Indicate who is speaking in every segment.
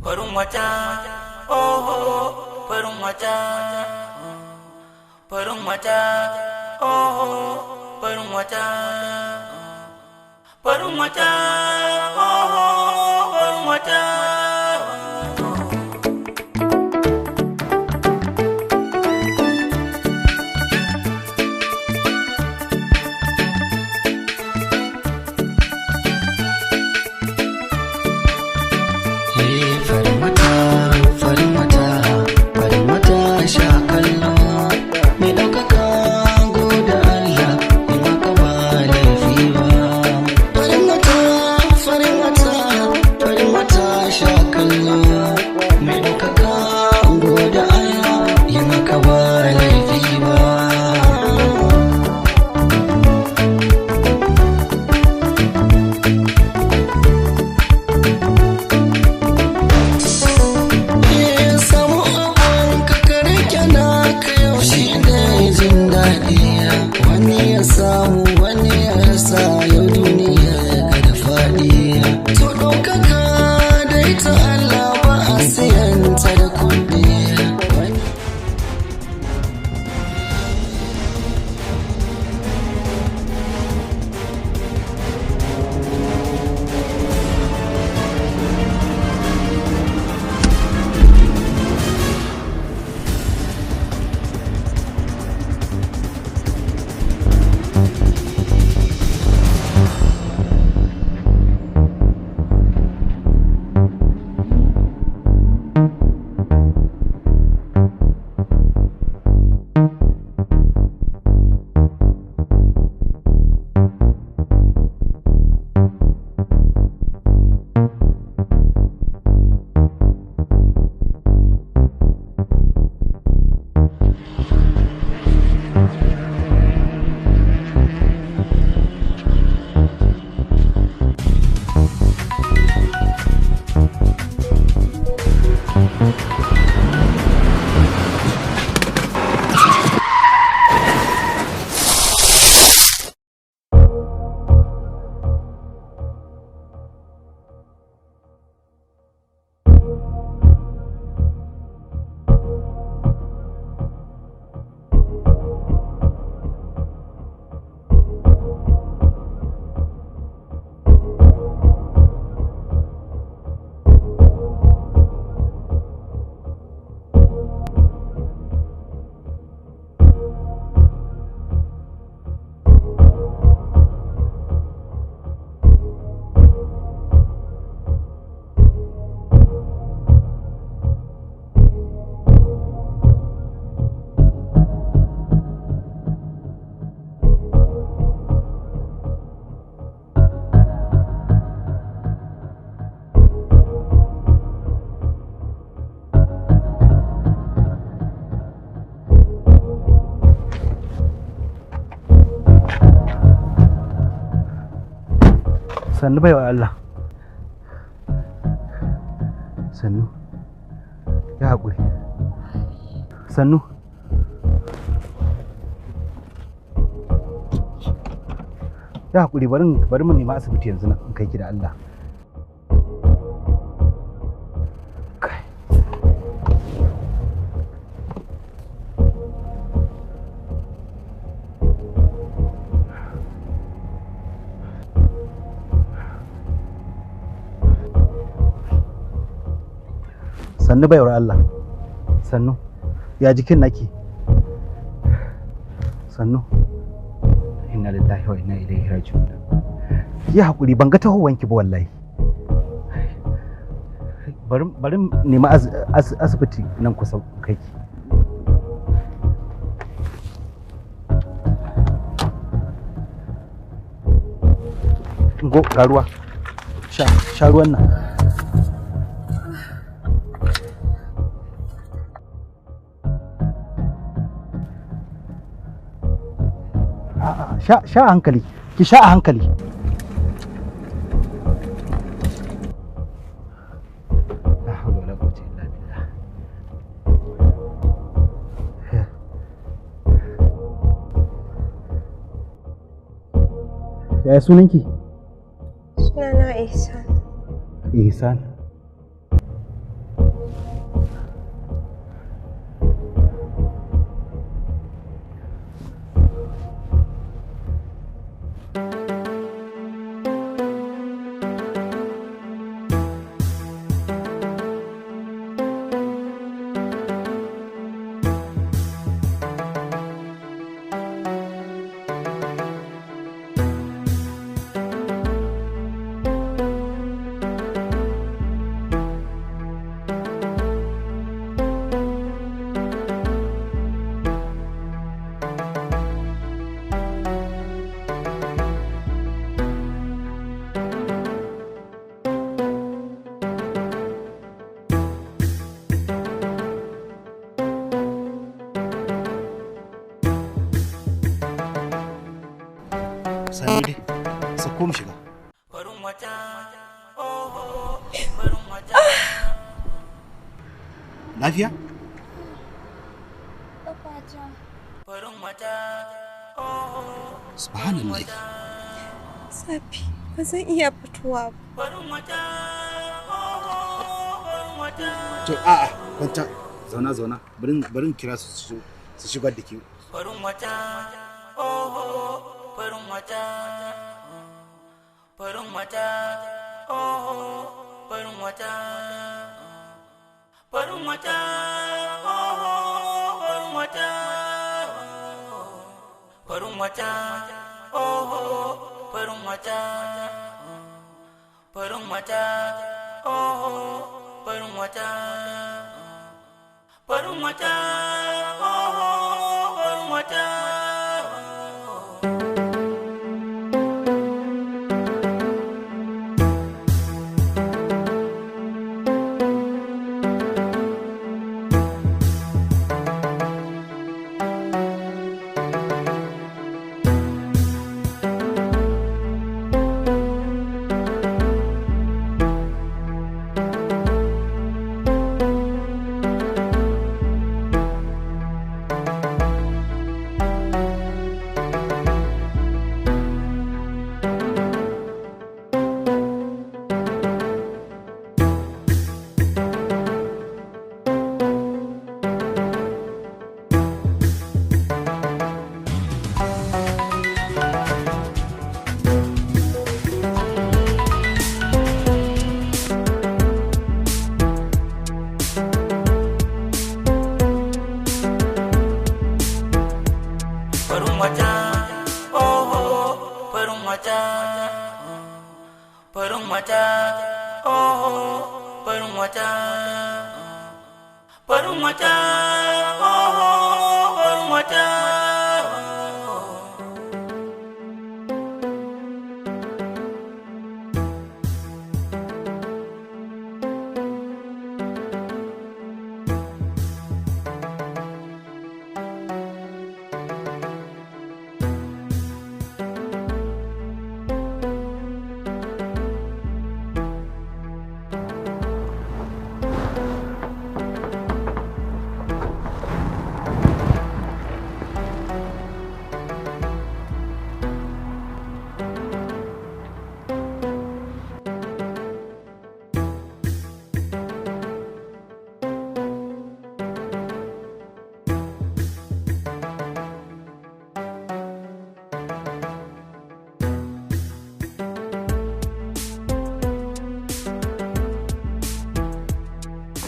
Speaker 1: farin wata, oh farin wata, farin wata, oh farin wata, farin wata, oh farin wata.
Speaker 2: Sannu baiwa Allah, sannu, ya haƙuri, sannu. Ya haƙuri, bari mu nema asibiti yanzu nan kai ki da Allah. Sannu baiwar Allah, sannu, ya jikin nake? Sannu, inna lillahi wa inna ilaihi raji'un. Ya haƙuri, ban ga tahowanki ba wallahi. Bari nemi asibiti nan kusa kai ki. Go, ga ruwa, sha ruwan nan. Sha a hankali, ki sha a hankali. La hawla wala quwwata illa billah. Ya sunanki?
Speaker 3: Sunana Ihsan.
Speaker 2: Ihsan. ko mu shiga. Lafiya? Subhanallah.
Speaker 3: Safi, ba zan iya fitowa ba.
Speaker 2: To a'a, kwanta. Zauna. Barin kira su shigar da ke.
Speaker 1: Farin wata,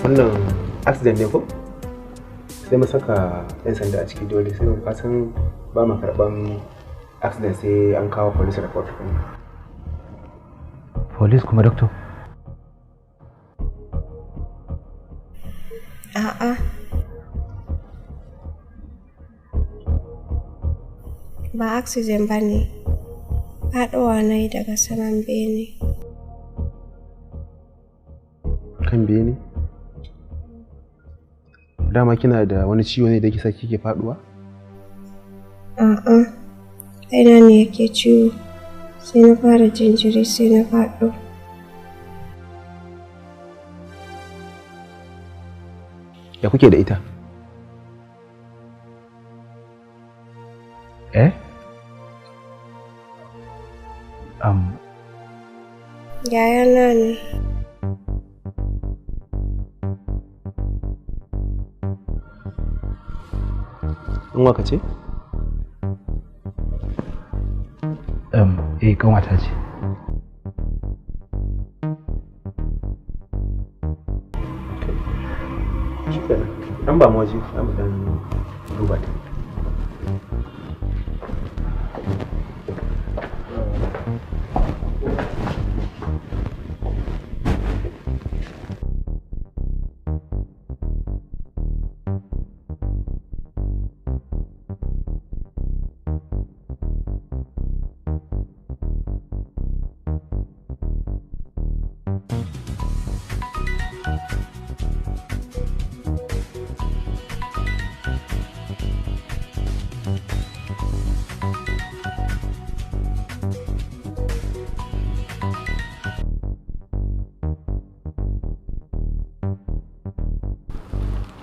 Speaker 4: wannan accident ne ko sai mu saka 'yan sanda a ciki dole sai mu kasan ba mu karban accident sai an kawo police report kuma.
Speaker 2: Police kuma doctor?
Speaker 3: A'a. Ba accident ba ne. Faɗowa na yi daga saman bene.
Speaker 4: Kan bene? Dama kina da wani ciwo ne da kisa kike faduwa?
Speaker 3: A'a, kaina ne yake ciwo, sai na fara jinjiri sai na faɗo.
Speaker 4: Ya kuke da ita?
Speaker 3: Yayana ne.
Speaker 4: In waka ce?
Speaker 2: Kanwata ce.
Speaker 4: Shi kenan. An ba mu waje, an mu dan duba ta.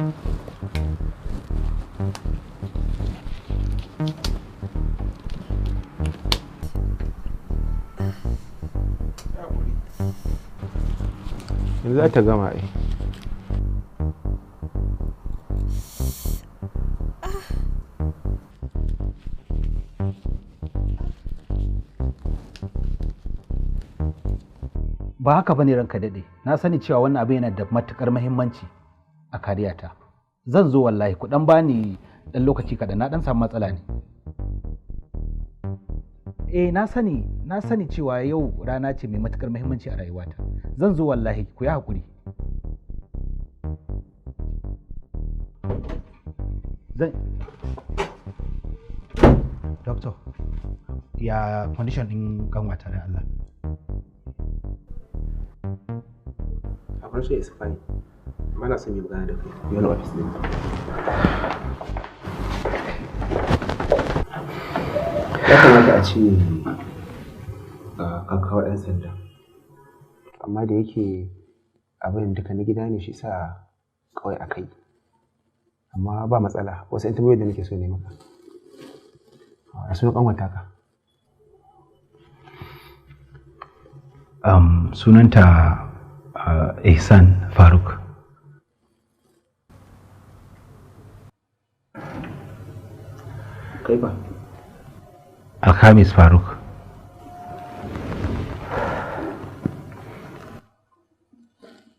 Speaker 4: yanzu za ta gama ai.
Speaker 2: Ba haka bane ranka dade. Na sani cewa wannan abin yana da matukar muhimmanci a kariyata. Zan zo wallahi ku dan bani dan lokaci kaɗan, na dan samu matsala ne. Na sani cewa yau rana ce mai matukar muhimmanci a rayuwata. Zan zo wallahi, ku yi hakuri. Doctor, ya condition din kanwata da Allah?
Speaker 4: Abin shi is fine. Mana son yi magana da kai. Yana office din. Ya kamata a ce ka kawo 'yan sanda. Amma da yake abin duka na gida ne shi sa kawai a kai. Amma ba matsala. Wasu 'yan tambayoyi da nake so ne maka. A sunan kanwata ka.
Speaker 2: Sunanta Ihsan Faruk.
Speaker 4: Kai ba?
Speaker 2: Alhamis Faruk.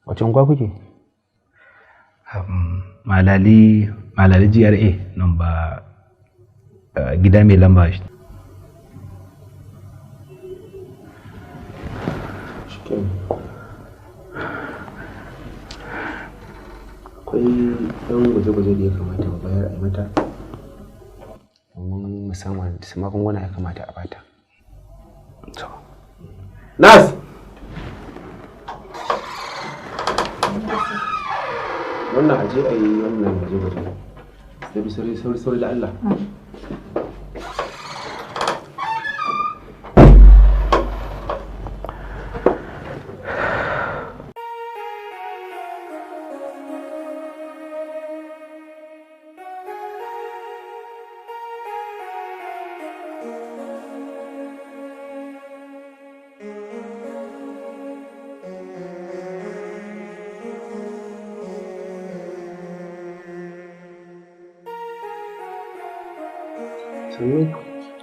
Speaker 4: Wace unguwa kuke?
Speaker 2: Malali GRA number gida mai lamba shi.
Speaker 4: Akwai ɗan gwaje-gwaje da ya kamata mu bayar a mata domin musamman da magunguna ya kamata a bata. Nas! Wannan aje a yi wannan gwaje-gwaje da bi sauri da Allah.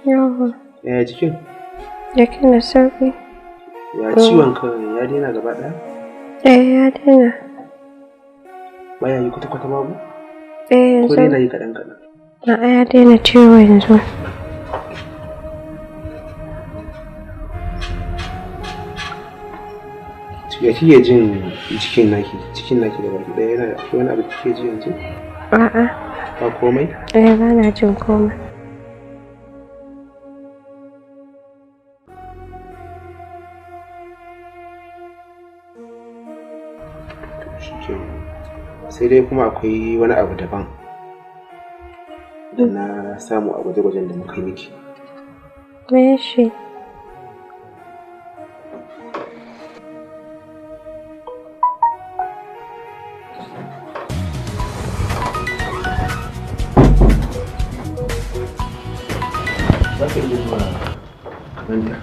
Speaker 3: Yawa.
Speaker 4: Yaya jikin?
Speaker 3: Jikin da sauƙi.
Speaker 4: Ya ciwon kan ya daina gaba ɗaya?
Speaker 3: Ya daina.
Speaker 4: Baya yi kwata-kwata babu?
Speaker 3: Yanzu.
Speaker 4: Ko daina yi kaɗan-kaɗan?
Speaker 3: A'a, ya daina ciwo yanzu.
Speaker 4: Ya kike jin cikin naki da baki ɗaya yana da wani abu da kike ji yanzu?
Speaker 3: A'a.
Speaker 4: Ba komai?
Speaker 3: Ba na jin komai.
Speaker 4: Sai dai kuma akwai wani abu daban da na samu a gwaje-gwajen da muka yi miki.
Speaker 3: Me shi?
Speaker 4: Za ka iya zuwa kamanta.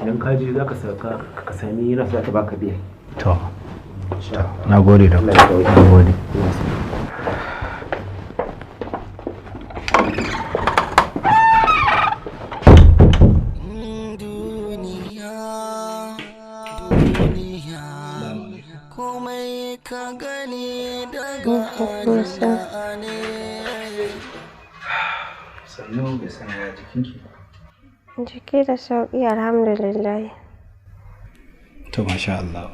Speaker 4: Idan ka je za ka sami rasu za ta baka biya.
Speaker 2: To, na gode da na gode.
Speaker 1: Komai ka gani daga Allah ne.
Speaker 2: Sannu da sanya jikinki.
Speaker 3: Jiki da sauƙi alhamdulillah.
Speaker 2: To masha Allah.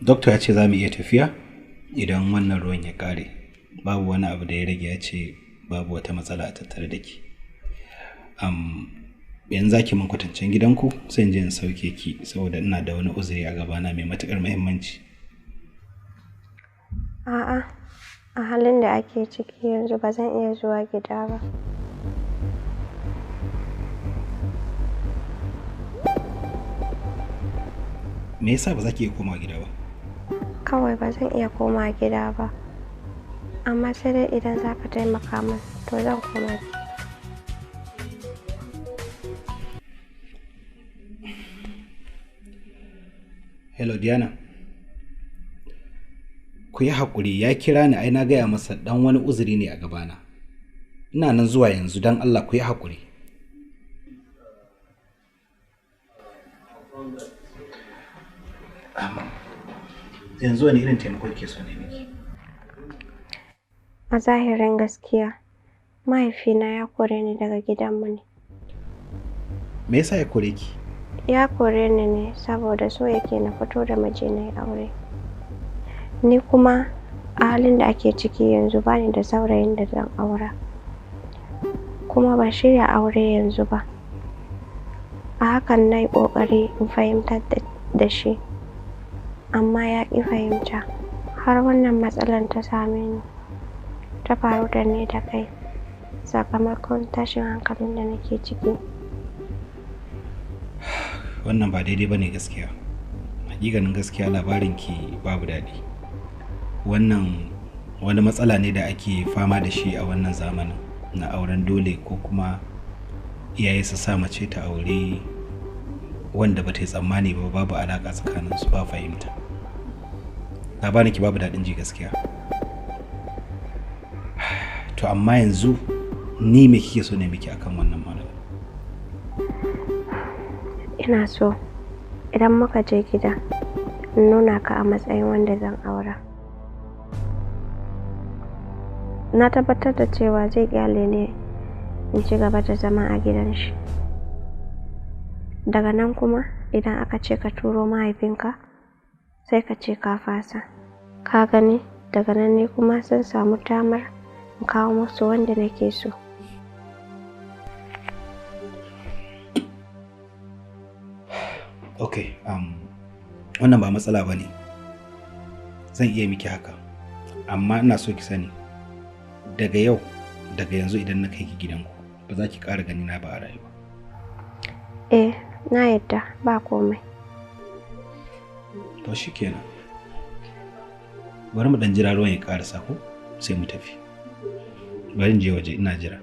Speaker 2: Dokta ya ce za mu iya tafiya idan wannan ruwan ya ƙare. Babu wani abu da ya rage, ya ce babu wata matsala a tattare da ki. Yanzu za ki min kwatancen gidanku sai in je in sauke ki saboda ina da wani uzuri a gabana mai matuƙar muhimmanci.
Speaker 3: A'a, a halin da ake ciki yanzu ba zan iya zuwa gida ba.
Speaker 2: Me yasa ba za ki iya komawa gida ba?
Speaker 3: kawai ba zan iya koma gida ba. Amma sai dai idan za ka taimaka min to zan koma.
Speaker 2: Hello Diana. Ku yi haƙuri, ya kira ni ai na gaya masa dan wani uzuri ne a gabana. Ina nan zuwa yanzu don Allah ku yi haƙuri. Yanzu wani irin taimako ke so ne miki?
Speaker 3: A zahirin gaskiya, mahaifina ya kore ni daga gidanmu ne.
Speaker 2: Me yasa ya kore ki?
Speaker 3: Ya kore ni ne saboda so yake na fito da mijina ya aure. Ni kuma a halin da ake ciki yanzu bani da saurayin da zan aura. Kuma ban shirya aure yanzu ba. A hakan na yi ƙoƙari in fahimtar da shi. Amma ya ƙi fahimta. Har wannan matsalar ta same ni. Ta faru da ni da kai. Sakamakon tashin hankalin da nake ciki.
Speaker 2: Wannan ba daidai bane gaskiya. Hakikanin gaskiya labarinki babu daɗi. Wannan wani matsala ne da ake fama da shi a wannan zamanin na auren dole ko kuma iyaye su sa mace ta aure wanda ba ta yi tsammani ba, babu alaƙa tsakaninsu, ba fahimta. Labarinki babu daɗin ji gaskiya. To amma yanzu ni me kike so ne miki akan wannan matsala?
Speaker 3: Ina so idan muka je gida in nuna ka a matsayin wanda zan aura. Na tabbatar da cewa zai kyale ne in ci gaba da zama a gidan shi. Daga nan kuma idan aka ce ka turo mahaifinka sai ka ce ka fasa. Ka gani daga nan ne kuma sun samu damar in kawo musu wanda nake so.
Speaker 2: Okay, wannan ba matsala ba ne. Zan iya miki haka. Amma ina so ki sani daga yau, daga yanzu idan na kai ki gidanku ba za ki ƙara gani na ba a rayuwa.
Speaker 3: Eh, na yadda ba komai.
Speaker 2: To shikenan. Bari mu dan jira ruwan ya ƙarasa ko sai mu tafi. Bari in je waje ina jira.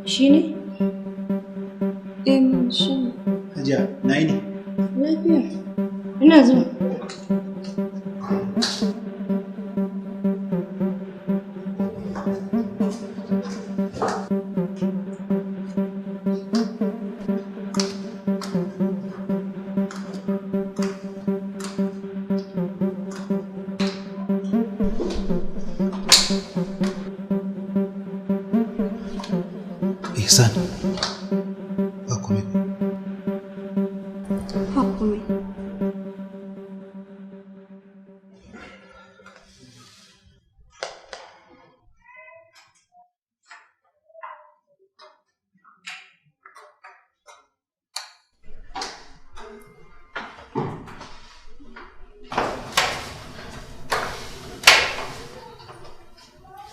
Speaker 5: Shi ne? Shi ne.
Speaker 2: Hajiya, na yi ne?
Speaker 5: Lafiya. Ina zuwa.
Speaker 2: Ihsan, ba kome.
Speaker 5: Ba kome.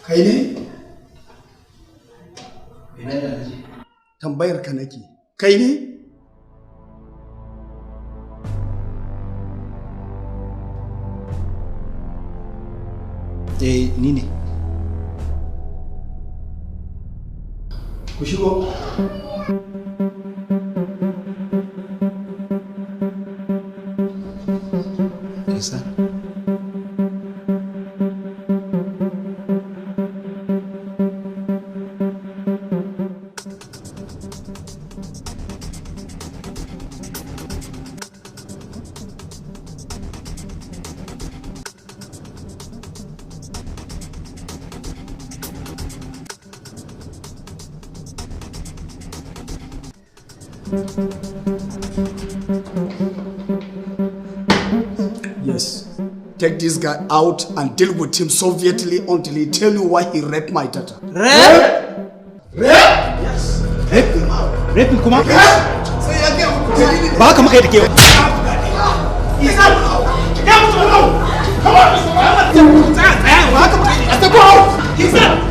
Speaker 6: Kai ne?
Speaker 2: Ina da Haji.
Speaker 6: Tambayar ka nake. Kai ne?
Speaker 2: Ni ne. Ku shigo. Ihsan.
Speaker 6: Yes. Take this guy out and deal with him sovietly until he tell you why he raped my daughter.
Speaker 2: Rape?
Speaker 6: Yes.
Speaker 2: Rape? Rape kuma?
Speaker 6: Sai ya ga muku dalilin.
Speaker 2: Ba haka muka yi da ke.
Speaker 6: Ihsan! Get out! Come on! Ba haka muka yi. Ihsan!